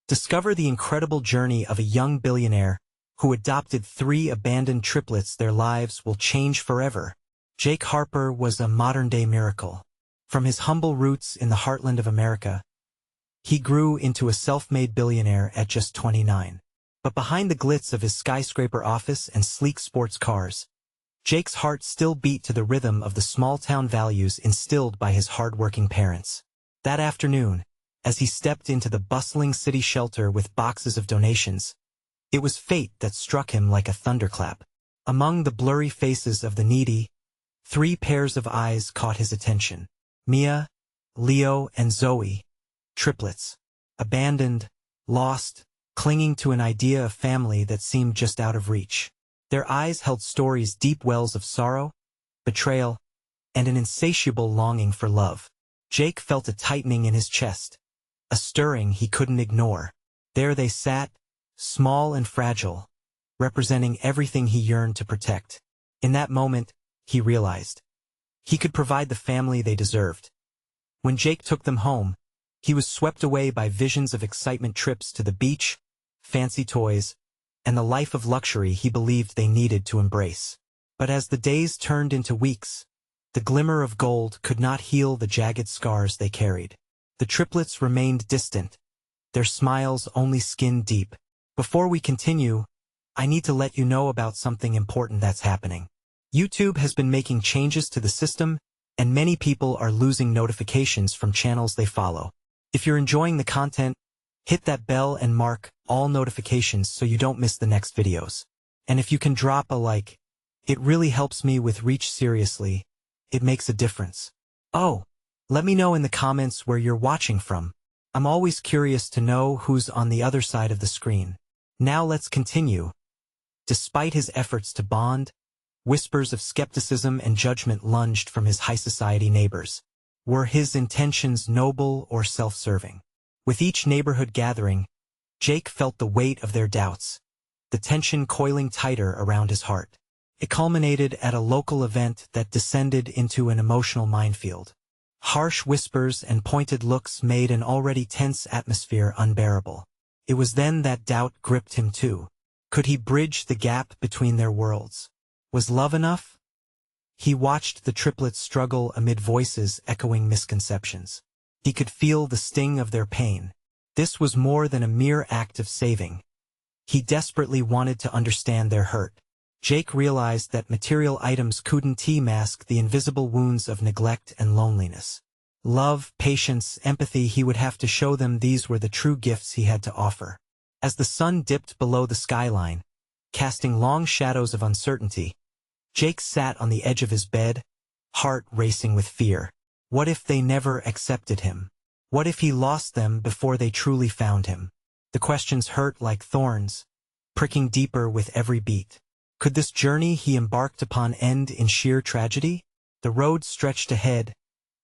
Discover the incredible journey of a young billionaire who adopted 3 abandoned triplets. Their lives will change forever. Jake Harper was a modern-day miracle. From his humble roots in the heartland of America, he grew into a self-made billionaire at just 29. But behind the glitz of his skyscraper office and sleek sports cars, Jake's heart still beat to the rhythm of the small-town values instilled by his hard-working parents. That afternoon, as he stepped into the bustling city shelter with boxes of donations, it was fate that struck him like a thunderclap. Among the blurry faces of the needy, 3 pairs of eyes caught his attention. Mia, Leo, and Zoe, triplets, abandoned, lost, clinging to an idea of family that seemed just out of reach. Their eyes held stories, deep wells of sorrow, betrayal, and an insatiable longing for love. Jake felt a tightening in his chest, a stirring he couldn't ignore. There they sat, small and fragile, representing everything he yearned to protect. In that moment, he realized he could provide the family they deserved. When Jake took them home, he was swept away by visions of excitement, trips to the beach, fancy toys, and the life of luxury he believed they needed to embrace. But as the days turned into weeks, the glimmer of gold could not heal the jagged scars they carried. The triplets remained distant, their smiles only skin deep. Before we continue, I need to let you know about something important that's happening. YouTube has been making changes to the system, and many people are losing notifications from channels they follow. If you're enjoying the content, hit that bell and mark all notifications so you don't miss the next videos. And if you can drop a like, it really helps me with reach. Seriously, it makes a difference. Oh, let me know in the comments where you're watching from. I'm always curious to know who's on the other side of the screen. Now let's continue. Despite his efforts to bond, whispers of skepticism and judgment lunged from his high society neighbors. Were his intentions noble or self-serving? With each neighborhood gathering, Jake felt the weight of their doubts, the tension coiling tighter around his heart. It culminated at a local event that descended into an emotional minefield. Harsh whispers and pointed looks made an already tense atmosphere unbearable. It was then that doubt gripped him too. Could he bridge the gap between their worlds? Was love enough? He watched the triplets struggle amid voices echoing misconceptions. He could feel the sting of their pain. This was more than a mere act of saving. He desperately wanted to understand their hurt. Jake realized that material items couldn't mask the invisible wounds of neglect and loneliness. Love, patience, empathy, he would have to show them these were the true gifts he had to offer. As the sun dipped below the skyline, casting long shadows of uncertainty, Jake sat on the edge of his bed, heart racing with fear. What if they never accepted him? What if he lost them before they truly found him? The questions hurt like thorns, pricking deeper with every beat. Could this journey he embarked upon end in sheer tragedy? The road stretched ahead,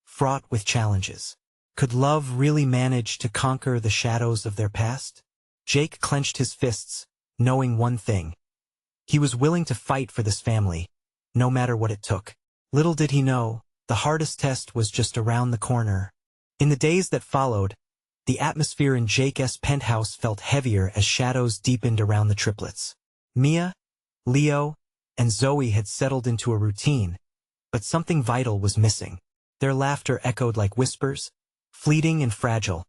fraught with challenges. Could love really manage to conquer the shadows of their past? Jake clenched his fists, knowing one thing. He was willing to fight for this family, no matter what it took. Little did he know, the hardest test was just around the corner. In the days that followed, the atmosphere in Jake's penthouse felt heavier as shadows deepened around the triplets. Mia, Leo, and Zoe had settled into a routine, but something vital was missing. Their laughter echoed like whispers, fleeting and fragile,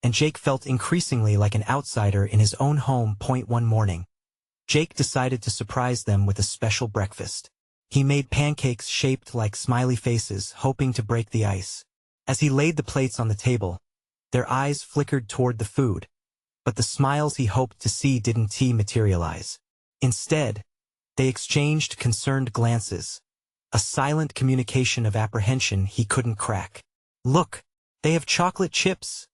and Jake felt increasingly like an outsider in his own home. One morning, Jake decided to surprise them with a special breakfast. He made pancakes shaped like smiley faces, hoping to break the ice. As he laid the plates on the table, their eyes flickered toward the food, but the smiles he hoped to see didn't materialize. Instead, they exchanged concerned glances, a silent communication of apprehension he couldn't crack. "Look, they have chocolate chips,"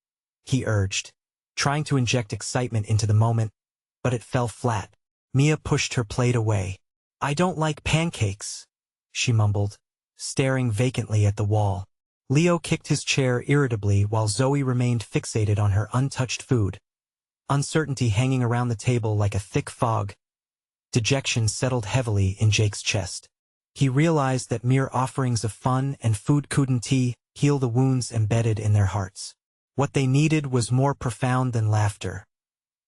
he urged, trying to inject excitement into the moment, but it fell flat. Mia pushed her plate away. "I don't like pancakes," she mumbled, staring vacantly at the wall. Leo kicked his chair irritably while Zoe remained fixated on her untouched food. Uncertainty hanging around the table like a thick fog. Dejection settled heavily in Jake's chest. He realized that mere offerings of fun and food couldn't heal the wounds embedded in their hearts. What they needed was more profound than laughter,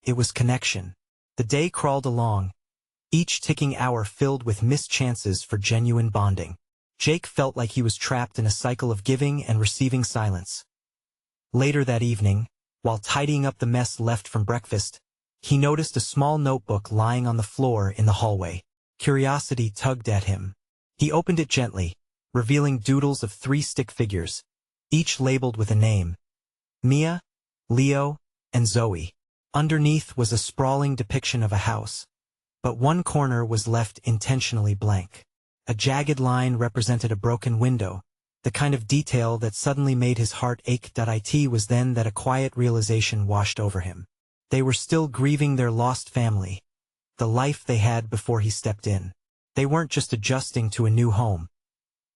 It was connection. The day crawled along, each ticking hour filled with missed chances for genuine bonding. Jake felt like he was trapped in a cycle of giving and receiving silence. Later that evening, while tidying up the mess left from breakfast, he noticed a small notebook lying on the floor in the hallway. Curiosity tugged at him. He opened it gently, revealing doodles of 3 stick figures, each labeled with a name: Mia, Leo, and Zoe. Underneath was a sprawling depiction of a house, but one corner was left intentionally blank. A jagged line represented a broken window, the kind of detail that suddenly made his heart ache. It was then that a quiet realization washed over him. They were still grieving their lost family, the life they had before he stepped in. They weren't just adjusting to a new home.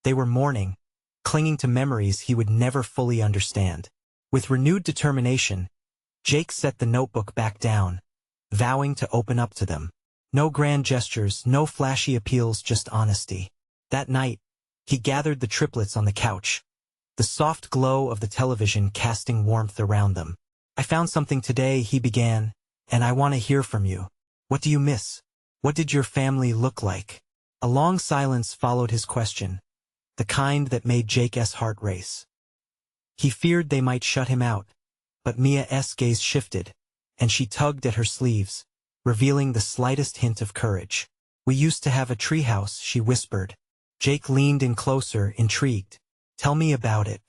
They were mourning, clinging to memories he would never fully understand. With renewed determination, Jake set the notebook back down, vowing to open up to them. No grand gestures, no flashy appeals, just honesty. That night, he gathered the triplets on the couch, the soft glow of the television casting warmth around them. "I found something today," he began, "and I want to hear from you. What do you miss? What did your family look like?" A long silence followed his question, the kind that made Jake's heart race. He feared they might shut him out, but Mia's gaze shifted, and she tugged at her sleeves, revealing the slightest hint of courage. "We used to have a treehouse," she whispered. Jake leaned in closer, intrigued. "Tell me about it."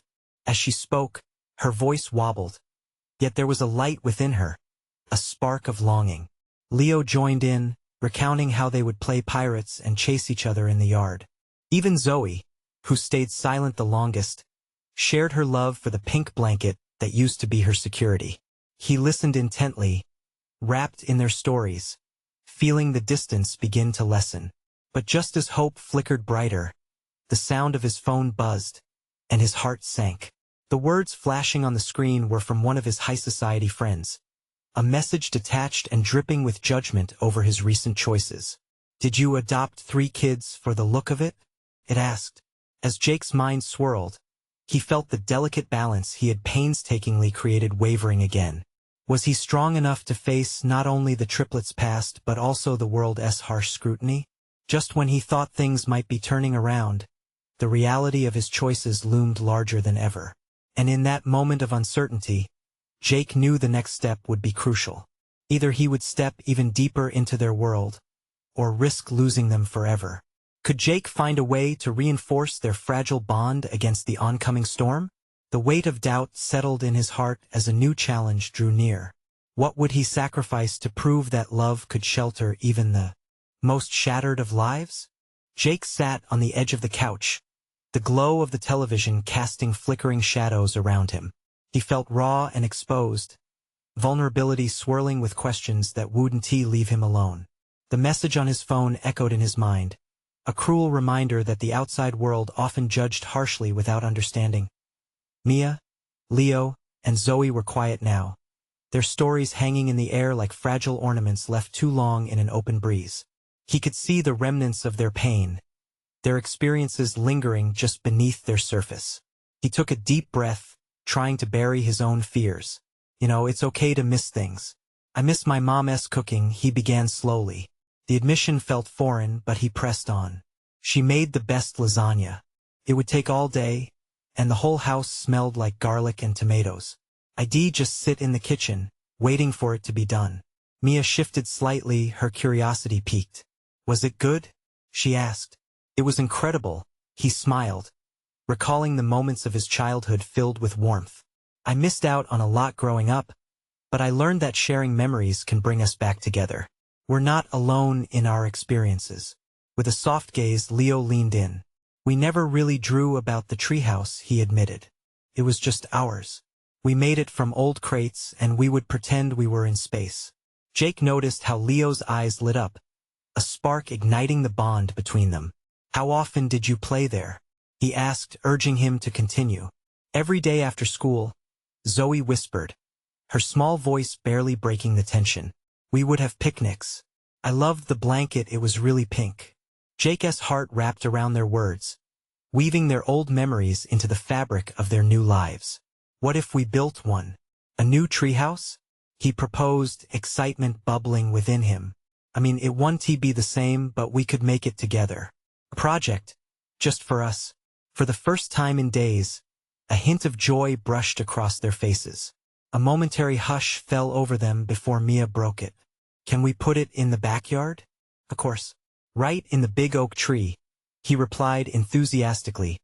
As she spoke, her voice wobbled, yet there was a light within her, a spark of longing. Leo joined in, recounting how they would play pirates and chase each other in the yard. Even Zoe, who stayed silent the longest, shared her love for the pink blanket that used to be her security. He listened intently, wrapped in their stories, feeling the distance begin to lessen. But just as hope flickered brighter, the sound of his phone buzzed, and his heart sank. The words flashing on the screen were from one of his high society friends, a message detached and dripping with judgment over his recent choices. "Did you adopt 3 kids for the look of it?" it asked. As Jake's mind swirled, he felt the delicate balance he had painstakingly created wavering again. Was he strong enough to face not only the triplets' past but also the world's harsh scrutiny? Just when he thought things might be turning around, the reality of his choices loomed larger than ever. And in that moment of uncertainty, Jake knew the next step would be crucial. Either he would step even deeper into their world, or risk losing them forever. Could Jake find a way to reinforce their fragile bond against the oncoming storm? The weight of doubt settled in his heart as a new challenge drew near. What would he sacrifice to prove that love could shelter even the most shattered of lives? Jake sat on the edge of the couch, the glow of the television casting flickering shadows around him. He felt raw and exposed, vulnerability swirling with questions that wouldn't leave him alone. The message on his phone echoed in his mind, a cruel reminder that the outside world often judged harshly without understanding. Mia, Leo, and Zoe were quiet now, their stories hanging in the air like fragile ornaments left too long in an open breeze. He could see the remnants of their pain, their experiences lingering just beneath their surface. He took a deep breath, trying to bury his own fears. "It's okay to miss things. I miss my mom's cooking," he began slowly. The admission felt foreign, but he pressed on. "She made the best lasagna. It would take all day, and the whole house smelled like garlic and tomatoes. I'd just sit in the kitchen, waiting for it to be done." Mia shifted slightly, her curiosity piqued. "Was it good?" she asked. "It was incredible," he smiled, recalling the moments of his childhood filled with warmth. "I missed out on a lot growing up, but I learned that sharing memories can bring us back together. We're not alone in our experiences." With a soft gaze, Leo leaned in. "We never really drew about the treehouse," he admitted. "It was just ours. We made it from old crates, and we would pretend we were in space." Jake noticed how Leo's eyes lit up, a spark igniting the bond between them. "How often did you play there?" he asked, urging him to continue. "Every day after school," Zoe whispered, her small voice barely breaking the tension. "We would have picnics. I loved the blanket, it was really pink." Jake's heart wrapped around their words, weaving their old memories into the fabric of their new lives. "What if we built one? A new treehouse?" he proposed, excitement bubbling within him. I mean, it won't be the same, but we could make it together. A project, just for us. For the first time in days, a hint of joy brushed across their faces. A momentary hush fell over them before Mia broke it. Can we put it in the backyard? Of course. Right in the big oak tree, he replied enthusiastically,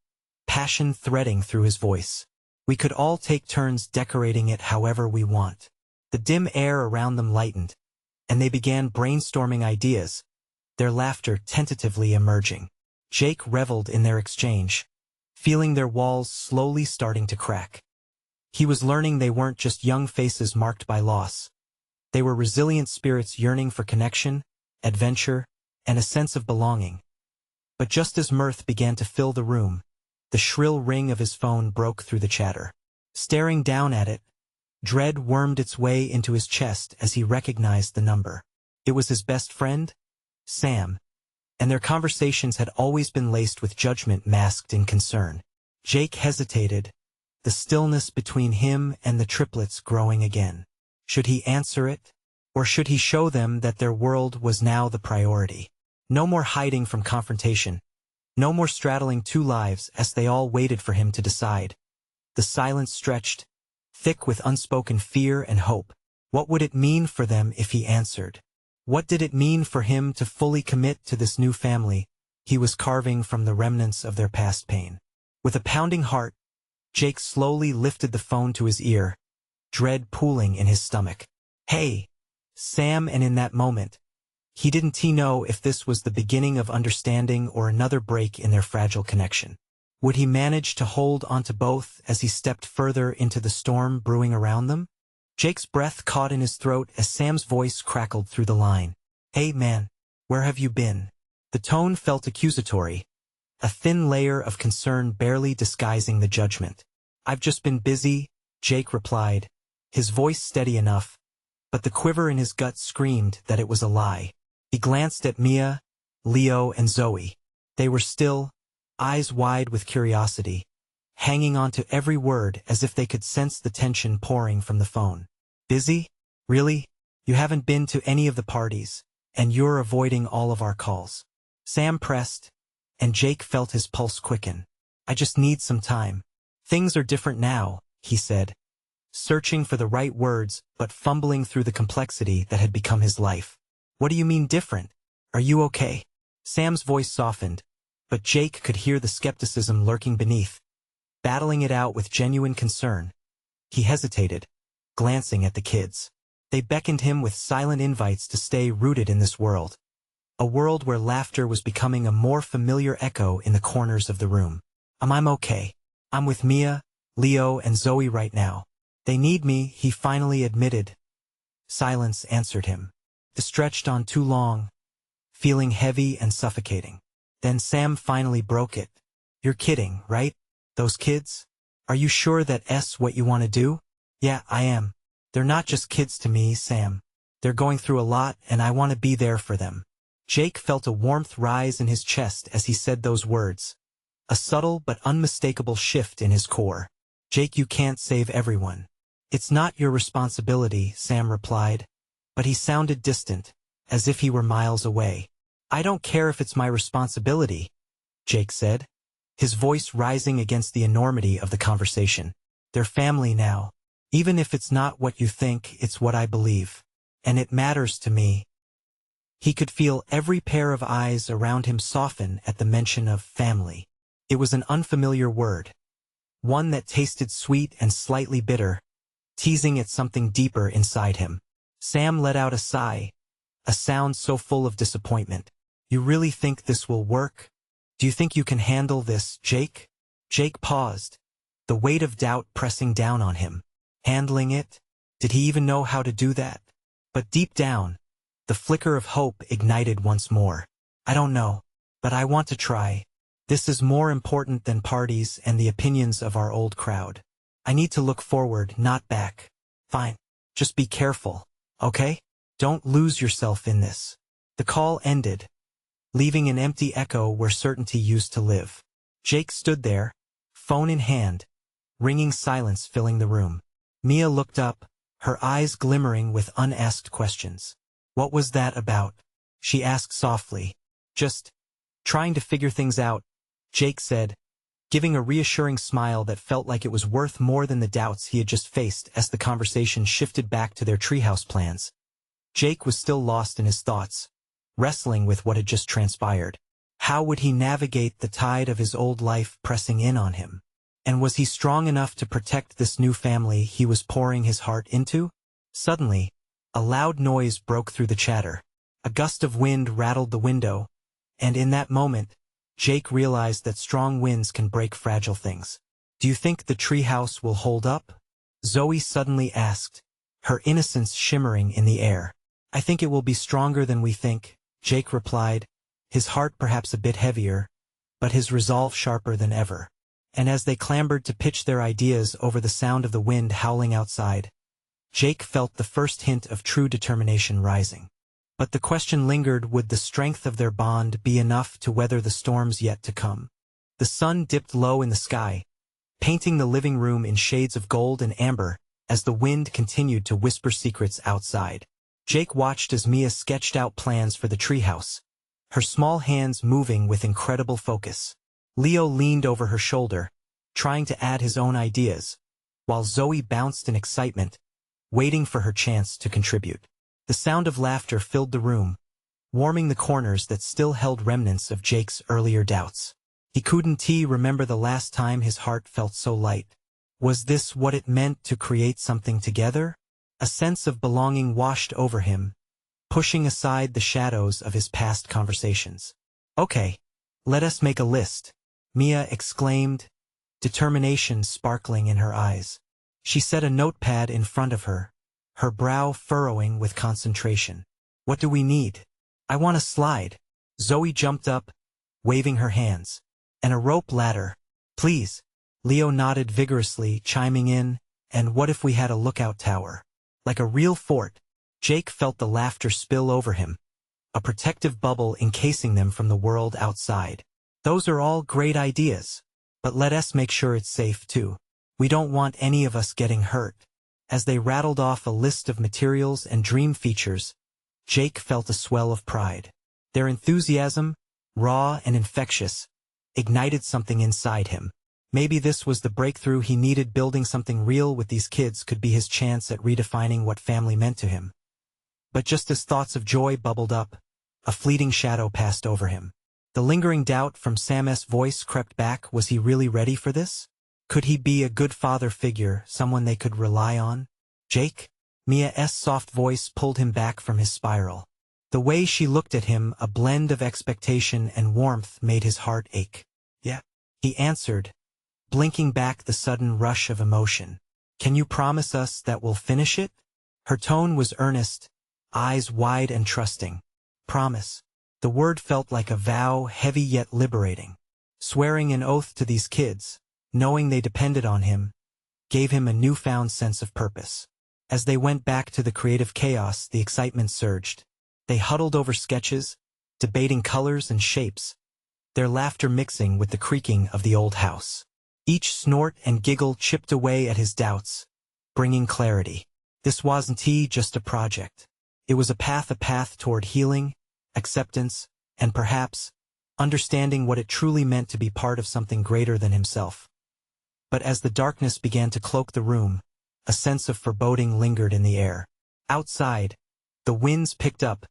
passion threading through his voice. We could all take turns decorating it however we want. The dim air around them lightened, and they began brainstorming ideas, their laughter tentatively emerging. Jake reveled in their exchange, feeling their walls slowly starting to crack. He was learning they weren't just young faces marked by loss. They were resilient spirits yearning for connection, adventure, and a sense of belonging. But just as mirth began to fill the room, the shrill ring of his phone broke through the chatter. Staring down at it, dread wormed its way into his chest as he recognized the number. It was his best friend, Sam, and their conversations had always been laced with judgment masked in concern. Jake hesitated, the stillness between him and the triplets growing again. Should he answer it? Or should he show them that their world was now the priority? No more hiding from confrontation. No more straddling two lives as they all waited for him to decide. The silence stretched, thick with unspoken fear and hope. What would it mean for them if he answered? What did it mean for him to fully commit to this new family he was carving from the remnants of their past pain? With a pounding heart, Jake slowly lifted the phone to his ear, dread pooling in his stomach. Hey, Sam, and in that moment, he didn't know if this was the beginning of understanding or another break in their fragile connection. Would he manage to hold onto both as he stepped further into the storm brewing around them? Jake's breath caught in his throat as Sam's voice crackled through the line. Hey man, where have you been? The tone felt accusatory, a thin layer of concern barely disguising the judgment. I've just been busy, Jake replied, his voice steady enough, but the quiver in his gut screamed that it was a lie. He glanced at Mia, Leo, and Zoe. They were still, eyes wide with curiosity, hanging on to every word as if they could sense the tension pouring from the phone. Busy? Really? You haven't been to any of the parties, and you're avoiding all of our calls. Sam pressed, and Jake felt his pulse quicken. I just need some time. Things are different now, he said, searching for the right words but fumbling through the complexity that had become his life. What do you mean different? Are you okay? Sam's voice softened, but Jake could hear the skepticism lurking beneath, battling it out with genuine concern. He hesitated, glancing at the kids. They beckoned him with silent invites to stay rooted in this world. A world where laughter was becoming a more familiar echo in the corners of the room. I'm okay. I'm with Mia, Leo, and Zoe right now. They need me, he finally admitted. Silence answered him. It stretched on too long, feeling heavy and suffocating. Then Sam finally broke it. You're kidding, right? Those kids? Are you sure that's what you want to do? Yeah, I am. They're not just kids to me, Sam. They're going through a lot, and I want to be there for them. Jake felt a warmth rise in his chest as he said those words. A subtle but unmistakable shift in his core. Jake, you can't save everyone. It's not your responsibility, Sam replied, but he sounded distant, as if he were miles away. I don't care if it's my responsibility, Jake said, his voice rising against the enormity of the conversation. They're family now. Even if it's not what you think, it's what I believe. And it matters to me. He could feel every pair of eyes around him soften at the mention of family. It was an unfamiliar word, one that tasted sweet and slightly bitter, teasing at something deeper inside him. Sam let out a sigh, a sound so full of disappointment. You really think this will work? Do you think you can handle this, Jake? Jake paused, the weight of doubt pressing down on him. Handling it? Did he even know how to do that? But deep down, the flicker of hope ignited once more. I don't know, but I want to try. This is more important than parties and the opinions of our old crowd. I need to look forward, not back. Fine. Just be careful, okay? Don't lose yourself in this. The call ended, leaving an empty echo where certainty used to live. Jake stood there, phone in hand, ringing silence filling the room. Mia looked up, her eyes glimmering with unasked questions. "What was that about?" she asked softly. "Just trying to figure things out," Jake said, giving a reassuring smile that felt like it was worth more than the doubts he had just faced as the conversation shifted back to their treehouse plans. Jake was still lost in his thoughts, wrestling with what had just transpired. How would he navigate the tide of his old life pressing in on him? And was he strong enough to protect this new family he was pouring his heart into? Suddenly, a loud noise broke through the chatter. A gust of wind rattled the window, and in that moment, Jake realized that strong winds can break fragile things. "Do you think the treehouse will hold up?" Zoe suddenly asked, her innocence shimmering in the air. "I think it will be stronger than we think," Jake replied, his heart perhaps a bit heavier, but his resolve sharper than ever. And as they clambered to pitch their ideas over the sound of the wind howling outside, Jake felt the first hint of true determination rising. But the question lingered, would the strength of their bond be enough to weather the storms yet to come? The sun dipped low in the sky, painting the living room in shades of gold and amber as the wind continued to whisper secrets outside. Jake watched as Mia sketched out plans for the treehouse, her small hands moving with incredible focus. Leo leaned over her shoulder, trying to add his own ideas, while Zoe bounced in excitement, waiting for her chance to contribute. The sound of laughter filled the room, warming the corners that still held remnants of Jake's earlier doubts. He couldn't remember the last time his heart felt so light. Was this what it meant to create something together? A sense of belonging washed over him, pushing aside the shadows of his past conversations. "Okay, let us make a list," Mia exclaimed, determination sparkling in her eyes. She set a notepad in front of her, her brow furrowing with concentration. "What do we need?" "I want a slide." Zoe jumped up, waving her hands. "And a rope ladder, please." Leo nodded vigorously, chiming in, "And what if we had a lookout tower? Like a real fort?" Jake felt the laughter spill over him, a protective bubble encasing them from the world outside. "Those are all great ideas, but let us make sure it's safe too. We don't want any of us getting hurt." As they rattled off a list of materials and dream features, Jake felt a swell of pride. Their enthusiasm, raw and infectious, ignited something inside him. Maybe this was the breakthrough he needed. Building something real with these kids could be his chance at redefining what family meant to him. But just as thoughts of joy bubbled up, a fleeting shadow passed over him. The lingering doubt from Sam's voice crept back. Was he really ready for this? Could he be a good father figure, someone they could rely on? "Jake?" Mia's soft voice pulled him back from his spiral. The way she looked at him, a blend of expectation and warmth, made his heart ache. "Yeah," he answered, blinking back the sudden rush of emotion. "Can you promise us that we'll finish it?" Her tone was earnest, eyes wide and trusting. "Promise." The word felt like a vow, heavy yet liberating. Swearing an oath to these kids, knowing they depended on him, gave him a newfound sense of purpose. As they went back to the creative chaos, the excitement surged. They huddled over sketches, debating colors and shapes, their laughter mixing with the creaking of the old house. Each snort and giggle chipped away at his doubts, bringing clarity. This wasn't just a project. It was a path toward healing, acceptance, and perhaps understanding what it truly meant to be part of something greater than himself. But as the darkness began to cloak the room, a sense of foreboding lingered in the air. Outside, the winds picked up,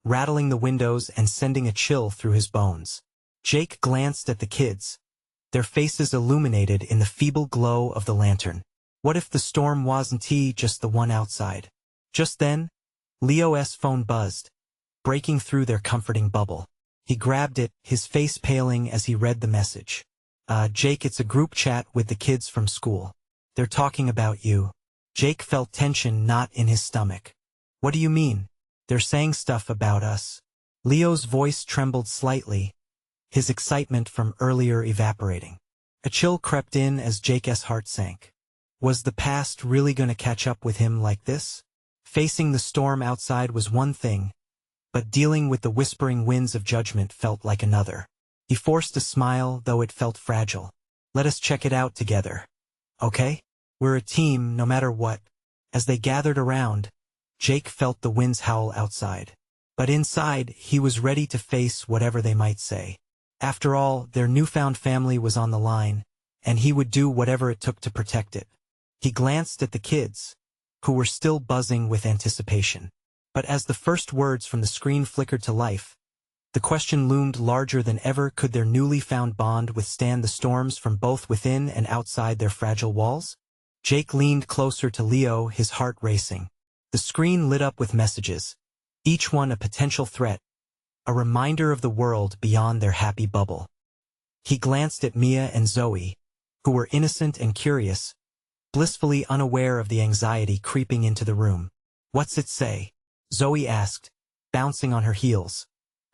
rattling the windows and sending a chill through his bones. Jake glanced at the kids, their faces illuminated in the feeble glow of the lantern. What if the storm wasn't just the one outside? Just then, Leo's phone buzzed, breaking through their comforting bubble. He grabbed it, his face paling as he read the message. "Jake, it's a group chat with the kids from school. They're talking about you." Jake felt tension knot in his stomach. "What do you mean?" "They're saying stuff about us." Leo's voice trembled slightly, his excitement from earlier evaporating. A chill crept in as Jake's heart sank. Was the past really going to catch up with him like this? Facing the storm outside was one thing, but dealing with the whispering winds of judgment felt like another. He forced a smile, though it felt fragile. "Let us check it out together. Okay? We're a team, no matter what." As they gathered around, Jake felt the winds howl outside. But inside, he was ready to face whatever they might say. After all, their newfound family was on the line, and he would do whatever it took to protect it. He glanced at the kids, who were still buzzing with anticipation. But as the first words from the screen flickered to life, the question loomed larger than ever: could their newly found bond withstand the storms from both within and outside their fragile walls? Jake leaned closer to Leo, his heart racing. The screen lit up with messages, each one a potential threat, a reminder of the world beyond their happy bubble. He glanced at Mia and Zoe, who were innocent and curious, blissfully unaware of the anxiety creeping into the room. "What's it say?" Zoe asked, bouncing on her heels,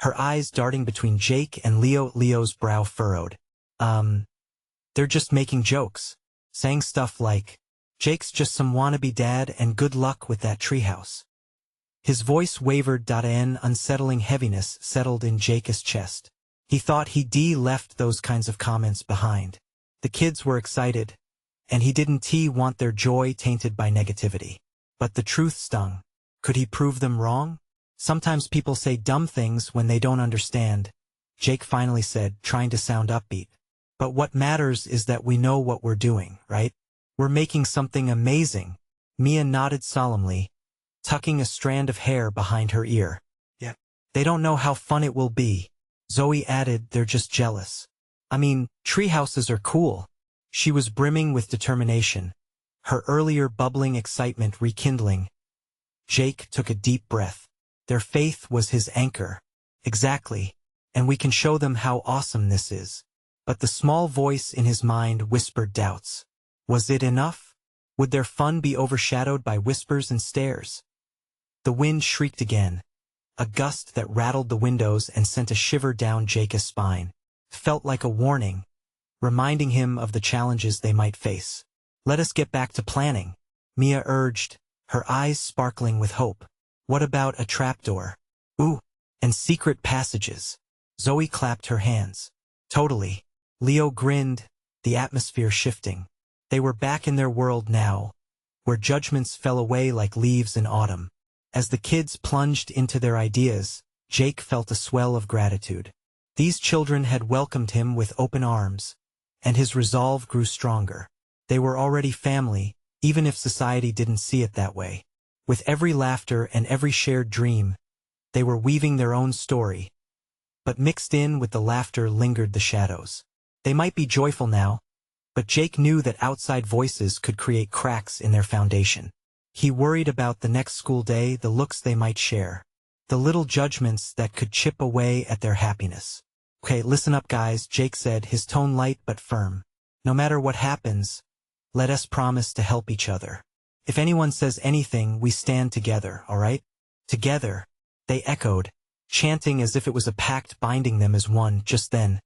her eyes darting between Jake and Leo. Leo's brow furrowed. They're just making jokes, saying stuff like, "Jake's just some wannabe dad and good luck with that treehouse." His voice wavered. An unsettling heaviness settled in Jake's chest. He thought he'd left those kinds of comments behind. The kids were excited, and he didn't want their joy tainted by negativity. But the truth stung. Could he prove them wrong? "Sometimes people say dumb things when they don't understand," Jake finally said, trying to sound upbeat. "But what matters is that we know what we're doing, right? We're making something amazing." Mia nodded solemnly, tucking a strand of hair behind her ear. "Yeah. They don't know how fun it will be." Zoe added, "They're just jealous. I mean, treehouses are cool." She was brimming with determination, her earlier bubbling excitement rekindling. Jake took a deep breath. Their faith was his anchor. "Exactly. And we can show them how awesome this is." But the small voice in his mind whispered doubts. Was it enough? Would their fun be overshadowed by whispers and stares? The wind shrieked again, a gust that rattled the windows and sent a shiver down Jake's spine. Felt like a warning, reminding him of the challenges they might face. "Let us get back to planning," Mia urged, her eyes sparkling with hope. "What about a trapdoor? Ooh, and secret passages?" Zoe clapped her hands. "Totally." Leo grinned, the atmosphere shifting. They were back in their world now, where judgments fell away like leaves in autumn. As the kids plunged into their ideas, Jake felt a swell of gratitude. These children had welcomed him with open arms, and his resolve grew stronger. They were already family, even if society didn't see it that way. With every laughter and every shared dream, they were weaving their own story. But mixed in with the laughter lingered the shadows. They might be joyful now, but Jake knew that outside voices could create cracks in their foundation. He worried about the next school day, the looks they might share, the little judgments that could chip away at their happiness. "Okay, listen up guys," Jake said, his tone light but firm. "No matter what happens, let us promise to help each other. If anyone says anything, we stand together, all right?" "Together," they echoed, chanting as if it was a pact binding them as one. Just then,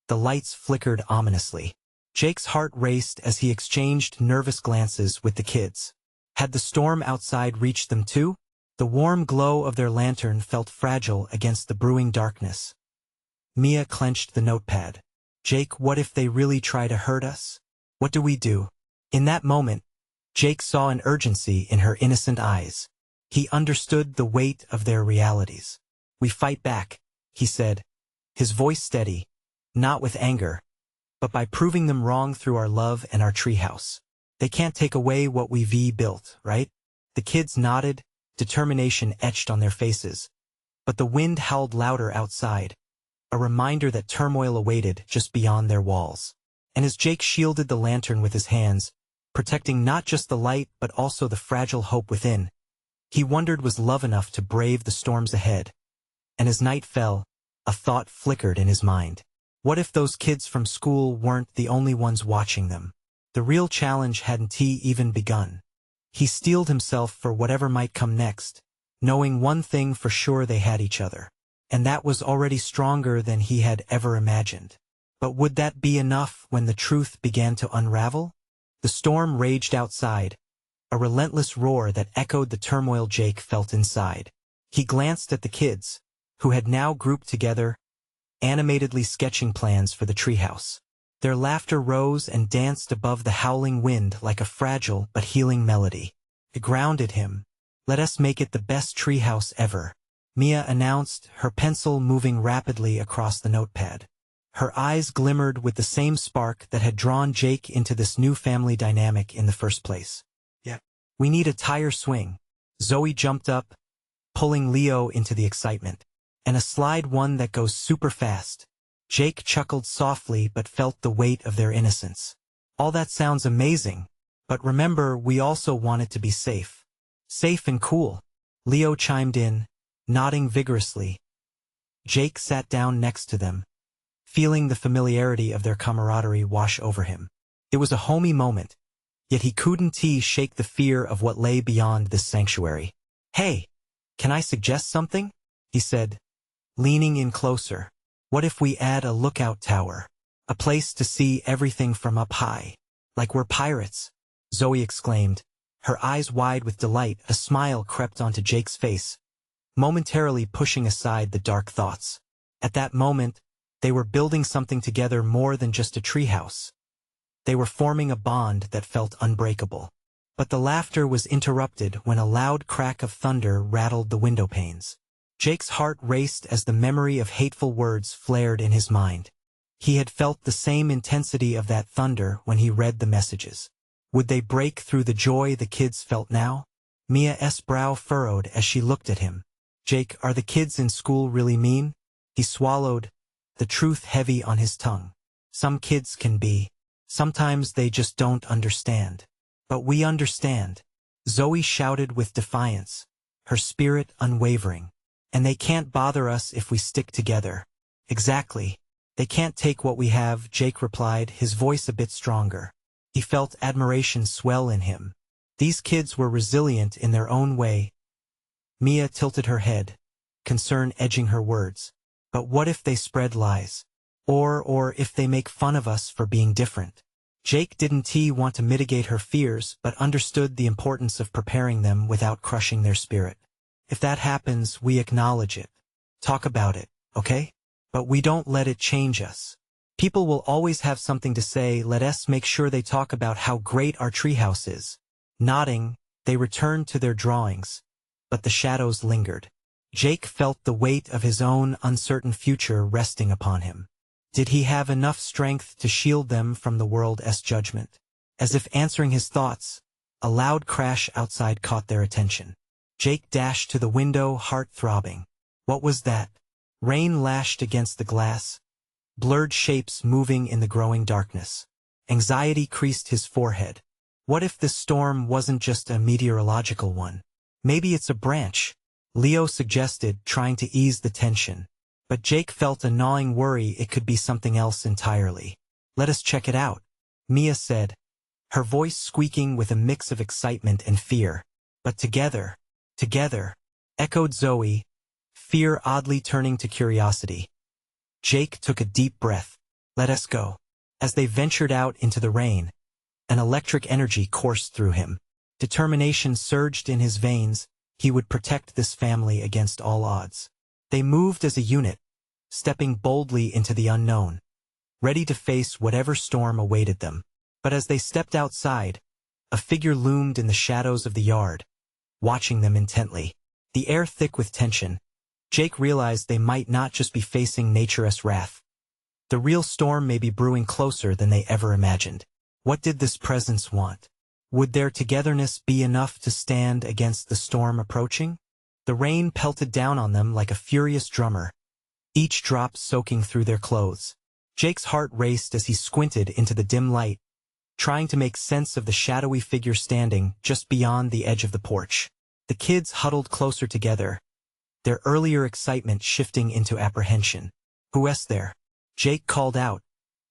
the lights flickered ominously. Jake's heart raced as he exchanged nervous glances with the kids. Had the storm outside reached them too? The warm glow of their lantern felt fragile against the brewing darkness. Mia clenched the notepad. "Jake, what if they really try to hurt us? What do we do?" In that moment, Jake saw an urgency in her innocent eyes. He understood the weight of their realities. "We fight back," he said, his voice steady, not with anger, but by proving them wrong through our love and our treehouse. "They can't take away what we've built, right?" The kids nodded, determination etched on their faces. But the wind howled louder outside, a reminder that turmoil awaited just beyond their walls. And as Jake shielded the lantern with his hands, protecting not just the light but also the fragile hope within, he wondered, was love enough to brave the storms ahead? And as night fell, a thought flickered in his mind. What if those kids from school weren't the only ones watching them? The real challenge hadn't even begun. He steeled himself for whatever might come next, knowing one thing for sure: they had each other. And that was already stronger than he had ever imagined. But would that be enough when the truth began to unravel? The storm raged outside, a relentless roar that echoed the turmoil Jake felt inside. He glanced at the kids, who had now grouped together, animatedly sketching plans for the treehouse. Their laughter rose and danced above the howling wind like a fragile but healing melody. It grounded him. Let us make it the best treehouse ever, Mia announced, her pencil moving rapidly across the notepad. Her eyes glimmered with the same spark that had drawn Jake into this new family dynamic in the first place. Yeah. We need a tire swing. Zoe jumped up, pulling Leo into the excitement. And a slide one that goes super fast. Jake chuckled softly but felt the weight of their innocence. All that sounds amazing, but remember, we also want it to be safe. Safe and cool. Leo chimed in, nodding vigorously. Jake sat down next to them, feeling the familiarity of their camaraderie wash over him. It was a homey moment, yet he couldn't shake the fear of what lay beyond this sanctuary. Hey, can I suggest something? He said, leaning in closer. What if we add a lookout tower? A place to see everything from up high. Like we're pirates, Zoe exclaimed, her eyes wide with delight. A smile crept onto Jake's face, momentarily pushing aside the dark thoughts. At that moment, they were building something together more than just a treehouse. They were forming a bond that felt unbreakable. But the laughter was interrupted when a loud crack of thunder rattled the window panes. Jake's heart raced as the memory of hateful words flared in his mind. He had felt the same intensity of that thunder when he read the messages. Would they break through the joy the kids felt now? Mia's brow furrowed as she looked at him. Jake, are the kids in school really mean? He swallowed, the truth heavy on his tongue. Some kids can be. Sometimes they just don't understand. But we understand. Zoe shouted with defiance, her spirit unwavering. And they can't bother us if we stick together. Exactly. They can't take what we have, Jake replied, his voice a bit stronger. He felt admiration swell in him. These kids were resilient in their own way. Mia tilted her head, concern edging her words. But what if they spread lies? Or if they make fun of us for being different? Jake didn't want to mitigate her fears, but understood the importance of preparing them without crushing their spirit. If that happens, we acknowledge it. Talk about it, okay? But we don't let it change us. People will always have something to say. Let us make sure they talk about how great our treehouse is. Nodding, they returned to their drawings, but the shadows lingered. Jake felt the weight of his own uncertain future resting upon him. Did he have enough strength to shield them from the world's judgment? As if answering his thoughts, a loud crash outside caught their attention. Jake dashed to the window, heart throbbing. What was that? Rain lashed against the glass, blurred shapes moving in the growing darkness. Anxiety creased his forehead. What if this storm wasn't just a meteorological one? Maybe it's a branch, Leo suggested, trying to ease the tension. But Jake felt a gnawing worry it could be something else entirely. Let us check it out, Mia said, her voice squeaking with a mix of excitement and fear. But together, echoed Zoe, fear oddly turning to curiosity. Jake took a deep breath. Let us go. As they ventured out into the rain, an electric energy coursed through him. Determination surged in his veins. He would protect this family against all odds. They moved as a unit, stepping boldly into the unknown, ready to face whatever storm awaited them. But as they stepped outside, a figure loomed in the shadows of the yard, watching them intently. The air thick with tension, Jake realized they might not just be facing nature's wrath. The real storm may be brewing closer than they ever imagined. What did this presence want? Would their togetherness be enough to stand against the storm approaching? The rain pelted down on them like a furious drummer, each drop soaking through their clothes. Jake's heart raced as he squinted into the dim light, trying to make sense of the shadowy figure standing just beyond the edge of the porch. The kids huddled closer together, their earlier excitement shifting into apprehension. Who's there? Jake called out,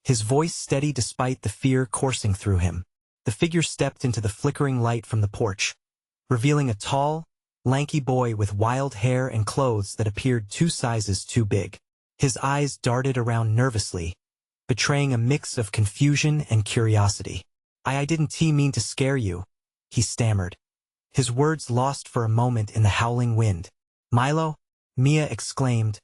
his voice steady despite the fear coursing through him. The figure stepped into the flickering light from the porch, revealing a tall, lanky boy with wild hair and clothes that appeared 2 sizes too big. His eyes darted around nervously, betraying a mix of confusion and curiosity. I didn't mean to scare you, he stammered, his words lost for a moment in the howling wind. Milo? Mia exclaimed,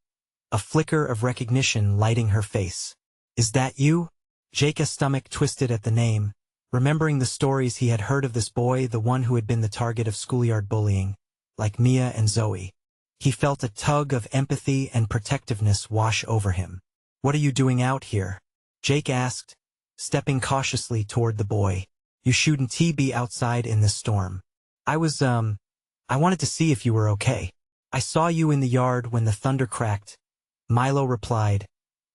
a flicker of recognition lighting her face. Is that you? Jake's stomach twisted at the name, remembering the stories he had heard of this boy, the one who had been the target of schoolyard bullying, like Mia and Zoe. He felt a tug of empathy and protectiveness wash over him. "What are you doing out here?" Jake asked, stepping cautiously toward the boy. "You shouldn't be outside in this storm." I wanted to see if you were okay. "I saw you in the yard when the thunder cracked," Milo replied,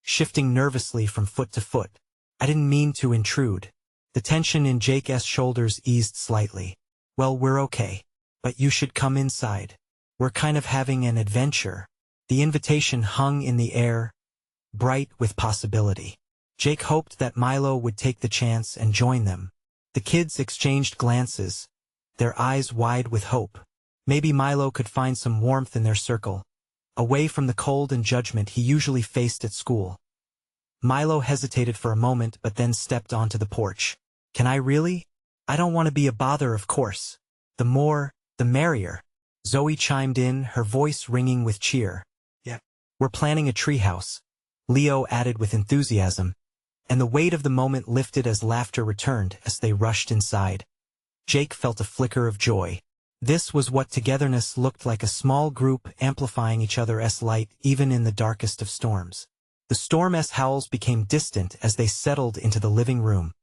shifting nervously from foot to foot. "I didn't mean to intrude." The tension in Jake's shoulders eased slightly. "Well, we're okay. But you should come inside. We're kind of having an adventure." The invitation hung in the air, bright with possibility. Jake hoped that Milo would take the chance and join them. The kids exchanged glances, their eyes wide with hope. Maybe Milo could find some warmth in their circle, away from the cold and judgment he usually faced at school. Milo hesitated for a moment but then stepped onto the porch. "Can I really? I don't want to be a bother, of course." "The more, the merrier," Zoe chimed in, her voice ringing with cheer. "Yeah. We're planning a treehouse," Leo added with enthusiasm, and the weight of the moment lifted as laughter returned as they rushed inside. Jake felt a flicker of joy. This was what togetherness looked like, a small group amplifying each other's light even in the darkest of storms. The storm's howls became distant as they settled into the living room,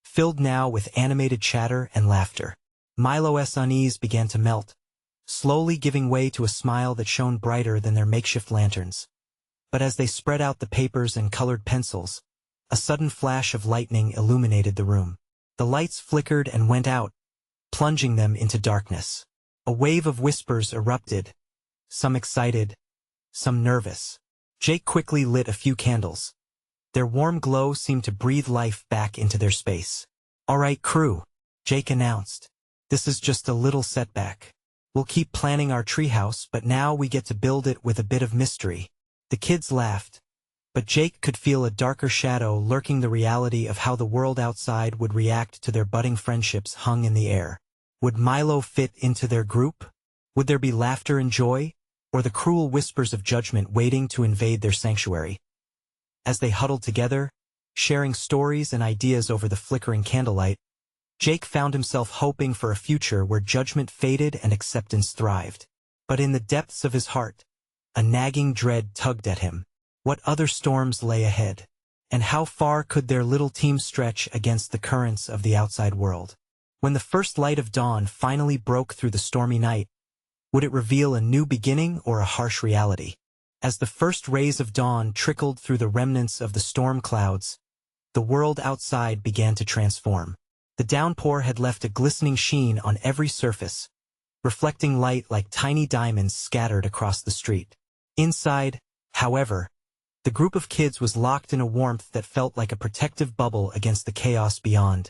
filled now with animated chatter and laughter. Milo's unease began to melt, slowly giving way to a smile that shone brighter than their makeshift lanterns. But as they spread out the papers and colored pencils, a sudden flash of lightning illuminated the room. The lights flickered and went out, plunging them into darkness. A wave of whispers erupted, some excited, some nervous. Jake quickly lit a few candles. Their warm glow seemed to breathe life back into their space. "All right, crew," Jake announced. "This is just a little setback. We'll keep planning our treehouse, but now we get to build it with a bit of mystery." The kids laughed, but Jake could feel a darker shadow lurking. The reality of how the world outside would react to their budding friendships hung in the air. Would Milo fit into their group? Would there be laughter and joy, or the cruel whispers of judgment waiting to invade their sanctuary? As they huddled together, sharing stories and ideas over the flickering candlelight, Jake found himself hoping for a future where judgment faded and acceptance thrived. But in the depths of his heart, a nagging dread tugged at him. What other storms lay ahead? And how far could their little team stretch against the currents of the outside world? When the first light of dawn finally broke through the stormy night, would it reveal a new beginning or a harsh reality? As the first rays of dawn trickled through the remnants of the storm clouds, the world outside began to transform. The downpour had left a glistening sheen on every surface, reflecting light like tiny diamonds scattered across the street. Inside, however, the group of kids was locked in a warmth that felt like a protective bubble against the chaos beyond.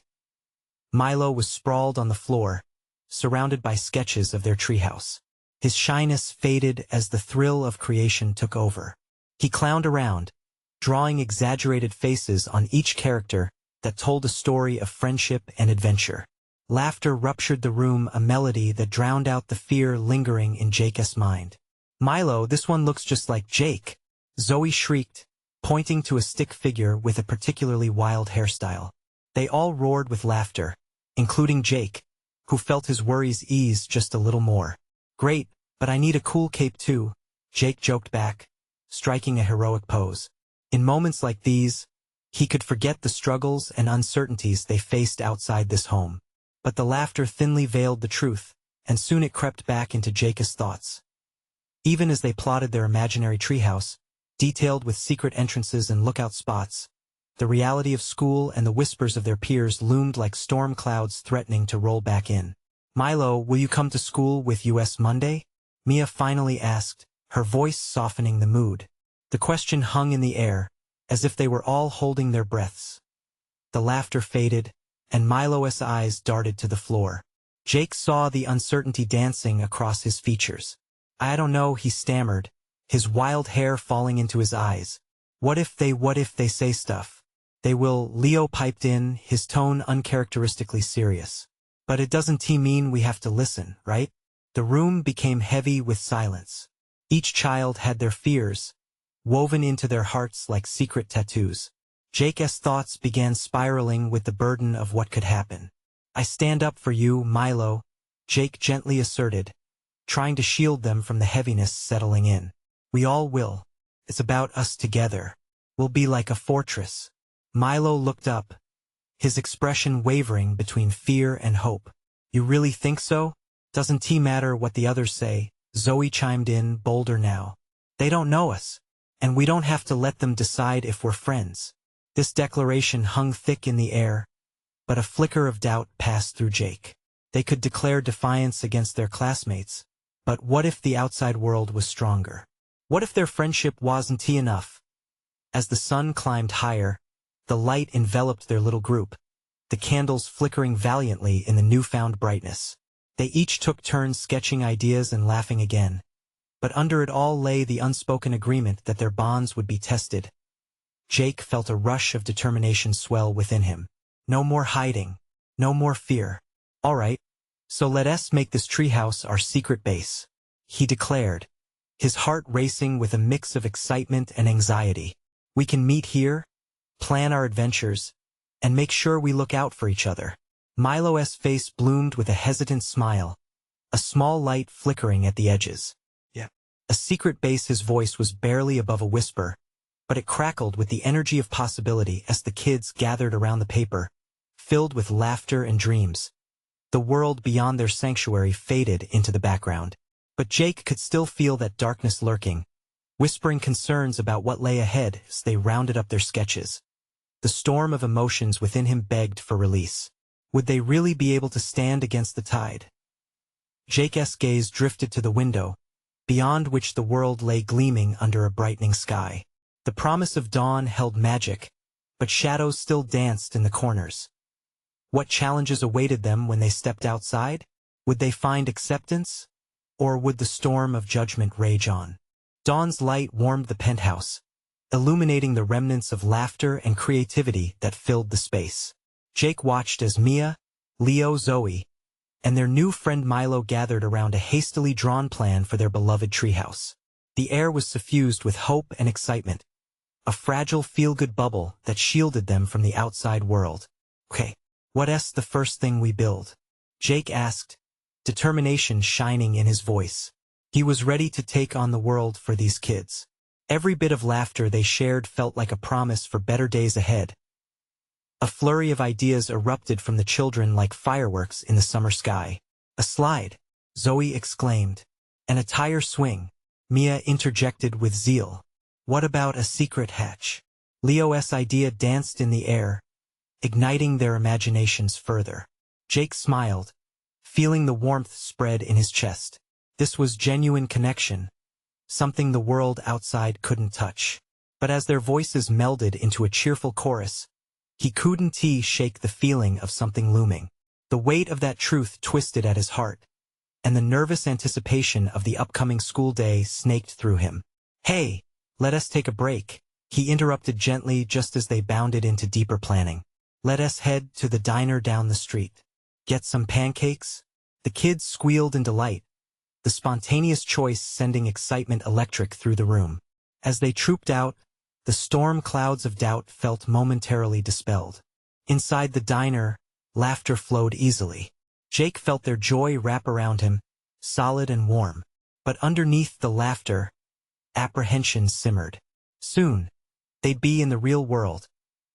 Milo was sprawled on the floor, surrounded by sketches of their treehouse. His shyness faded as the thrill of creation took over. He clowned around, drawing exaggerated faces on each character that told a story of friendship and adventure. Laughter ruptured the room, a melody that drowned out the fear lingering in Jake's mind. "Milo, this one looks just like Jake," Zoe shrieked, pointing to a stick figure with a particularly wild hairstyle. They all roared with laughter, including Jake, who felt his worries ease just a little more. "Great, but I need a cool cape too," Jake joked back, striking a heroic pose. In moments like these, he could forget the struggles and uncertainties they faced outside this home. But the laughter thinly veiled the truth, and soon it crept back into Jake's thoughts. Even as they plotted their imaginary treehouse, detailed with secret entrances and lookout spots, the reality of school and the whispers of their peers loomed like storm clouds threatening to roll back in. "Milo, will you come to school with us Monday?" Mia finally asked, her voice softening the mood. The question hung in the air, as if they were all holding their breaths. The laughter faded, and Milo's eyes darted to the floor. Jake saw the uncertainty dancing across his features. "I don't know," he stammered, his wild hair falling into his eyes. What if they say stuff? "They will," Leo piped in, his tone uncharacteristically serious. "But it doesn't mean we have to listen, right?" The room became heavy with silence. Each child had their fears, woven into their hearts like secret tattoos. Jake's thoughts began spiraling with the burden of what could happen. I stand up for you, Milo, Jake gently asserted, trying to shield them from the heaviness settling in. We all will. It's about us together. We'll be like a fortress. Milo looked up, his expression wavering between fear and hope. You really think so? Doesn't it matter what the others say? Zoe chimed in, bolder now. They don't know us, and we don't have to let them decide if we're friends. This declaration hung thick in the air, but a flicker of doubt passed through Jake. They could declare defiance against their classmates, but what if the outside world was stronger? What if their friendship wasn't enough? As the sun climbed higher, the light enveloped their little group, the candles flickering valiantly in the newfound brightness. They each took turns sketching ideas and laughing again. But under it all lay the unspoken agreement that their bonds would be tested. Jake felt a rush of determination swell within him. No more hiding. No more fear. All right, so let us make this treehouse our secret base, he declared, his heart racing with a mix of excitement and anxiety. We can meet here, plan our adventures, and make sure we look out for each other. Milo's face bloomed with a hesitant smile, a small light flickering at the edges. Yeah. A secret base. His voice was barely above a whisper, but it crackled with the energy of possibility as the kids gathered around the paper, filled with laughter and dreams. The world beyond their sanctuary faded into the background, but Jake could still feel that darkness lurking, whispering concerns about what lay ahead as they rounded up their sketches. The storm of emotions within him begged for release. Would they really be able to stand against the tide? Jake's gaze drifted to the window, beyond which the world lay gleaming under a brightening sky. The promise of dawn held magic, but shadows still danced in the corners. What challenges awaited them when they stepped outside? Would they find acceptance? Or would the storm of judgment rage on? Dawn's light warmed the penthouse, illuminating the remnants of laughter and creativity that filled the space. Jake watched as Mia, Leo, Zoe, and their new friend Milo gathered around a hastily drawn plan for their beloved treehouse. The air was suffused with hope and excitement, a fragile feel-good bubble that shielded them from the outside world. Okay, what's the first thing we build? Jake asked, determination shining in his voice. He was ready to take on the world for these kids. Every bit of laughter they shared felt like a promise for better days ahead. A flurry of ideas erupted from the children like fireworks in the summer sky. A slide, Zoe exclaimed. And a tire swing, Mia interjected with zeal. What about a secret hatch? Leo's idea danced in the air, igniting their imaginations further. Jake smiled, feeling the warmth spread in his chest. This was genuine connection, something the world outside couldn't touch. But as their voices melded into a cheerful chorus, he couldn't shake the feeling of something looming. The weight of that truth twisted at his heart, and the nervous anticipation of the upcoming school day snaked through him. Hey, let us take a break, he interrupted gently just as they bounded into deeper planning. Let us head to the diner down the street. Get some pancakes? The kids squealed in delight, the spontaneous choice sending excitement electric through the room. As they trooped out, the storm clouds of doubt felt momentarily dispelled. Inside the diner, laughter flowed easily. Jake felt their joy wrap around him, solid and warm. But underneath the laughter, apprehension simmered. Soon, they'd be in the real world,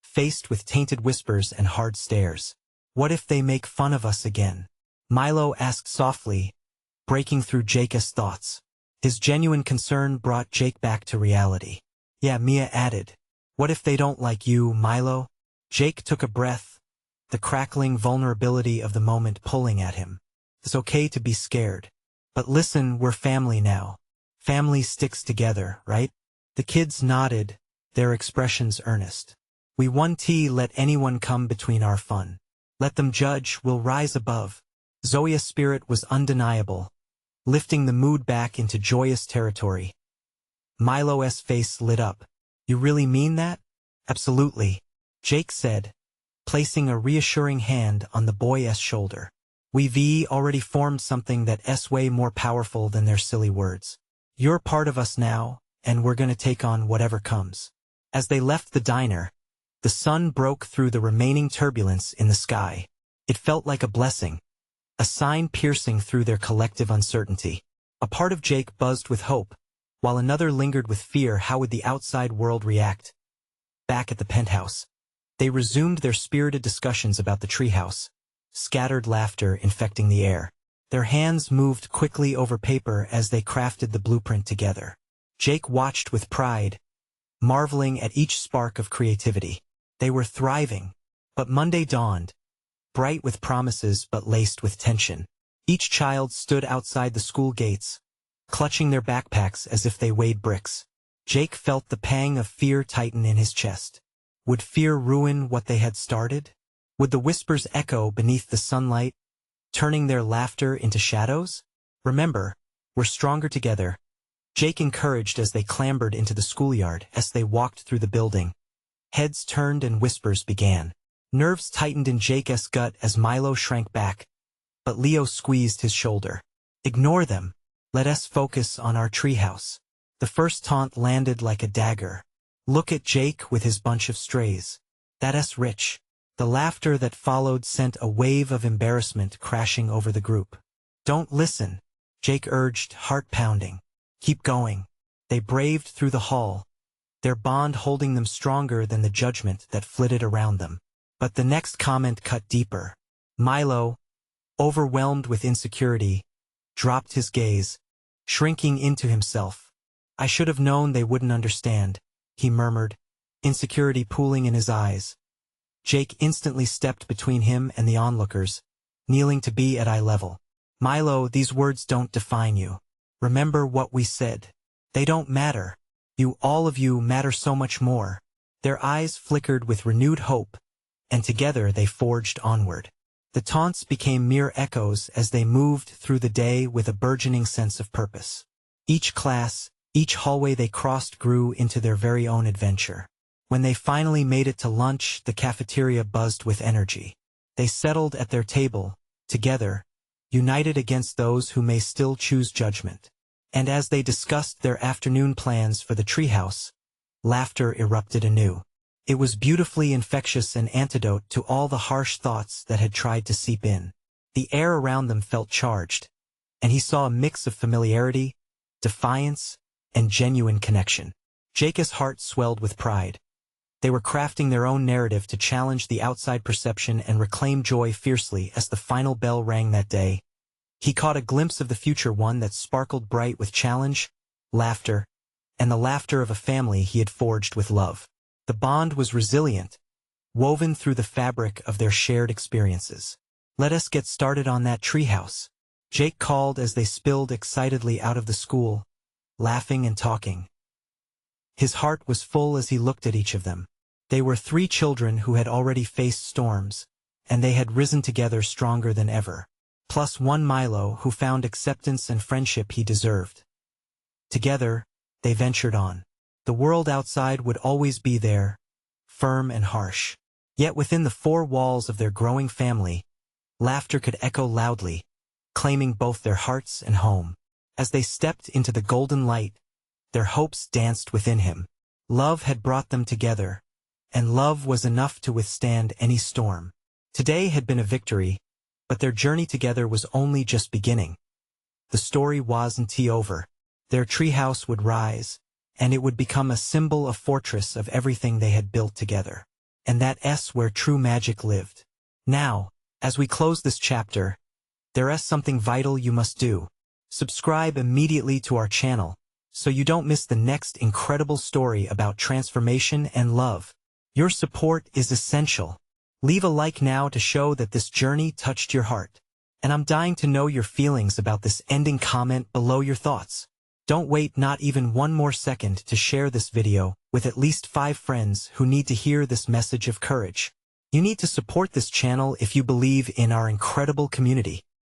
faced with tainted whispers and hard stares. What if they make fun of us again? Milo asked softly, breaking through Jake's thoughts. His genuine concern brought Jake back to reality. Yeah, Mia added. What if they don't like you, Milo? Jake took a breath, the crackling vulnerability of the moment pulling at him. It's okay to be scared. But listen, we're family now. Family sticks together, right? The kids nodded, their expressions earnest. We won't let anyone come between our fun. Let them judge, we'll rise above. Zoe's spirit was undeniable, lifting the mood back into joyous territory. Milo's face lit up. You really mean that? Absolutely, Jake said, placing a reassuring hand on the boy's shoulder. We've already formed something that's way more powerful than their silly words. You're part of us now, and we're gonna take on whatever comes. As they left the diner, The sun broke through the remaining turbulence in the sky. It felt like a blessing, a sign piercing through their collective uncertainty. A part of Jake buzzed with hope, while another lingered with fear. How would the outside world react? Back at the penthouse, they resumed their spirited discussions about the treehouse, scattered laughter infecting the air. Their hands moved quickly over paper as they crafted the blueprint together. Jake watched with pride, marveling at each spark of creativity. They were thriving, but Monday dawned, bright with promises but laced with tension. Each child stood outside the school gates, clutching their backpacks as if they weighed bricks. Jake felt the pang of fear tighten in his chest. Would fear ruin what they had started? Would the whispers echo beneath the sunlight, turning their laughter into shadows? Remember, we're stronger together, Jake encouraged as they clambered into the schoolyard. As they walked through the building, heads turned and whispers began. Nerves tightened in Jake's gut as Milo shrank back, but Leo squeezed his shoulder. Ignore them. Let us focus on our treehouse. The first taunt landed like a dagger. Look at Jake with his bunch of strays. That's rich. The laughter that followed sent a wave of embarrassment crashing over the group. Don't listen, Jake urged, heart pounding. Keep going. They braved through the hall, their bond holding them stronger than the judgment that flitted around them. But the next comment cut deeper. Milo, overwhelmed with insecurity, dropped his gaze, shrinking into himself. I should have known they wouldn't understand, he murmured, insecurity pooling in his eyes. Jake instantly stepped between him and the onlookers, kneeling to be at eye level. Milo, these words don't define you. Remember what we said. They don't matter. All of you matter so much more. Their eyes flickered with renewed hope, and together they forged onward. The taunts became mere echoes as they moved through the day with a burgeoning sense of purpose. Each class, each hallway they crossed grew into their very own adventure. When they finally made it to lunch, the cafeteria buzzed with energy. They settled at their table, together, united against those who may still choose judgment. And as they discussed their afternoon plans for the treehouse, laughter erupted anew. It was beautifully infectious, an antidote to all the harsh thoughts that had tried to seep in. The air around them felt charged, and he saw a mix of familiarity, defiance, and genuine connection. Jake's heart swelled with pride. They were crafting their own narrative to challenge the outside perception and reclaim joy fiercely. As the final bell rang that day, he caught a glimpse of the future, one that sparkled bright with challenge, laughter, and the laughter of a family he had forged with love. The bond was resilient, woven through the fabric of their shared experiences. Let us get started on that treehouse, Jake called as they spilled excitedly out of the school, laughing and talking. His heart was full as he looked at each of them. They were three children who had already faced storms, and they had risen together stronger than ever. Plus one Milo who found acceptance and friendship he deserved. Together, they ventured on. The world outside would always be there, firm and harsh. Yet within the four walls of their growing family, laughter could echo loudly, claiming both their hearts and home. As they stepped into the golden light, their hopes danced within him. Love had brought them together, and love was enough to withstand any storm. Today had been a victory, but their journey together was only just beginning. The story wasn't over. Their treehouse would rise, and it would become a symbol, a fortress of everything they had built together. And that's where true magic lived. Now, as we close this chapter, there is something vital you must do. Subscribe immediately to our channel, so you don't miss the next incredible story about transformation and love. Your support is essential. Leave a like now to show that this journey touched your heart. And I'm dying to know your feelings about this ending. Comment below your thoughts. Don't wait not even one more second to share this video with at least 5 friends who need to hear this message of courage. You need to support this channel if you believe in our incredible community.